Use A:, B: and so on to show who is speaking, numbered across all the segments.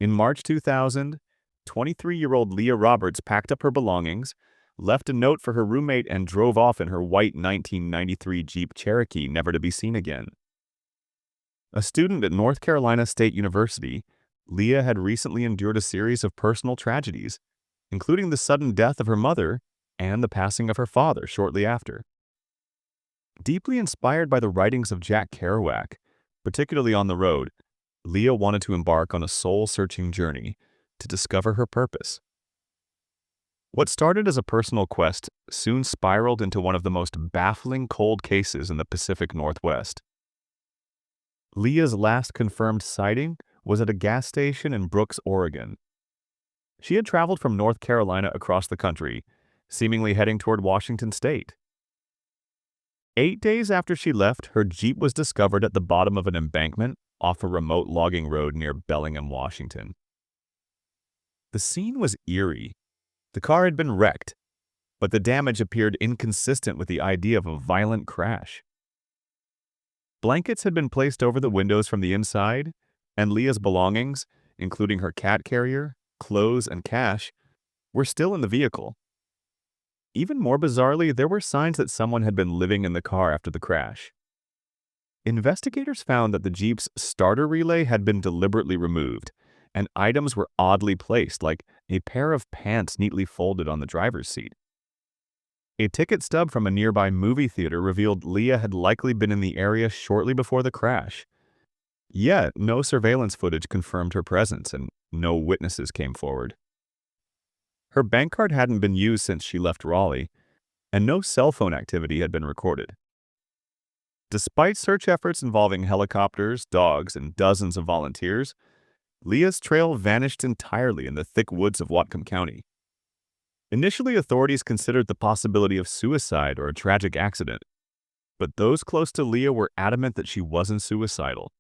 A: In March 2000, 23-year-old Leah Roberts packed up her belongings, left a note for her roommate, and drove off in her white 1993 Jeep Cherokee, never to be seen again. A student at North Carolina State University, Leah had recently endured a series of personal tragedies, including the sudden death of her mother and the passing of her father shortly after. Deeply inspired by the writings of Jack Kerouac, particularly On the Road, Leah wanted to embark on a soul-searching journey to discover her purpose. What started as a personal quest soon spiraled into one of the most baffling cold cases in the Pacific Northwest. Leah's last confirmed sighting was at a gas station in Brooks, Oregon. She had traveled from North Carolina across the country, seemingly heading toward Washington state. 8 days after she left, her Jeep was discovered at the bottom of an embankment off a remote logging road near Bellingham, Washington. The scene was eerie. The car had been wrecked, but the damage appeared inconsistent with the idea of a violent crash. Blankets had been placed over the windows from the inside, and Leah's belongings, including her cat carrier, clothes, and cash, were still in the vehicle. Even more bizarrely, there were signs that someone had been living in the car after the crash. Investigators found that the Jeep's starter relay had been deliberately removed, and items were oddly placed, like a pair of pants neatly folded on the driver's seat. A ticket stub from a nearby movie theater revealed Leah had likely been in the area shortly before the crash. Yet, no surveillance footage confirmed her presence, and no witnesses came forward. Her bank card hadn't been used since she left Raleigh, and no cell phone activity had been recorded. Despite search efforts involving helicopters, dogs, and dozens of volunteers, Leah's trail vanished entirely in the thick woods of Whatcom County. Initially, authorities considered the possibility of suicide or a tragic accident, but those close to Leah were adamant that she wasn't suicidal.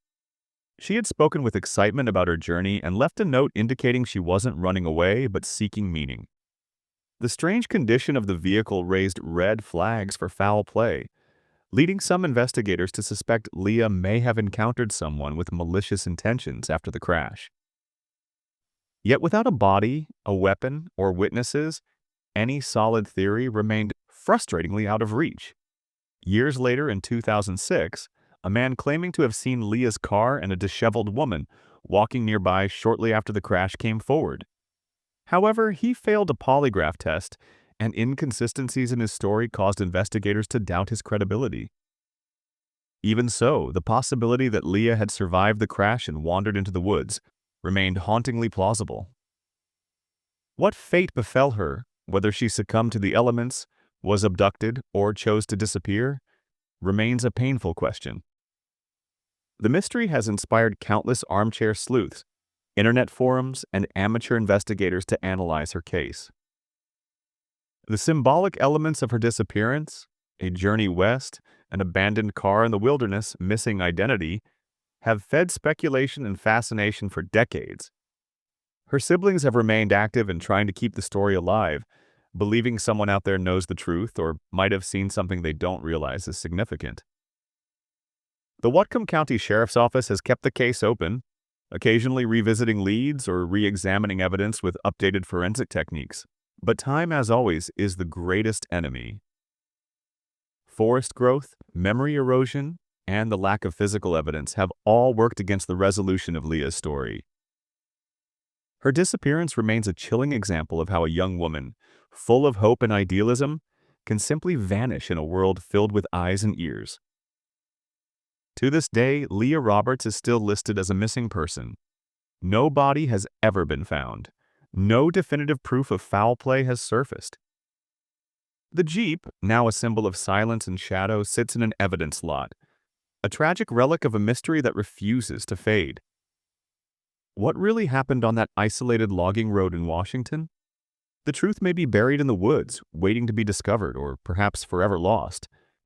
A: She had spoken with excitement about her journey and left a note indicating she wasn't running away but seeking meaning. The strange condition of the vehicle raised red flags for foul play, leading some investigators to suspect Leah may have encountered someone with malicious intentions after the crash. Yet without a body, a weapon, or witnesses, any solid theory remained frustratingly out of reach. Years later, in 2006, a man claiming to have seen Leah's car and a disheveled woman walking nearby shortly after the crash came forward. However, he failed a polygraph test, and inconsistencies in his story caused investigators to doubt his credibility. Even so, the possibility that Leah had survived the crash and wandered into the woods remained hauntingly plausible. What fate befell her, whether she succumbed to the elements, was abducted, or chose to disappear, remains a painful question. The mystery has inspired countless armchair sleuths, internet forums, and amateur investigators to analyze her case. The symbolic elements of her disappearance, a journey west, an abandoned car in the wilderness, missing identity, have fed speculation and fascination for decades. Her siblings have remained active in trying to keep the story alive, believing someone out there knows the truth or might have seen something they don't realize is significant. The Whatcom County Sheriff's Office has kept the case open, occasionally revisiting leads or re-examining evidence with updated forensic techniques. But time, as always, is the greatest enemy. Forest growth, memory erosion, and the lack of physical evidence have all worked against the resolution of Leah's story. Her disappearance remains a chilling example of how a young woman, full of hope and idealism, can simply vanish in a world filled with eyes and ears. To this day, Leah Roberts is still listed as a missing person. No body has ever been found. No definitive proof of foul play has surfaced. The Jeep, now a symbol of silence and shadow, sits in an evidence lot, a tragic relic of a mystery that refuses to fade. What really happened on that isolated logging road in Washington? The truth may be buried in the woods, waiting to be discovered or perhaps forever lost.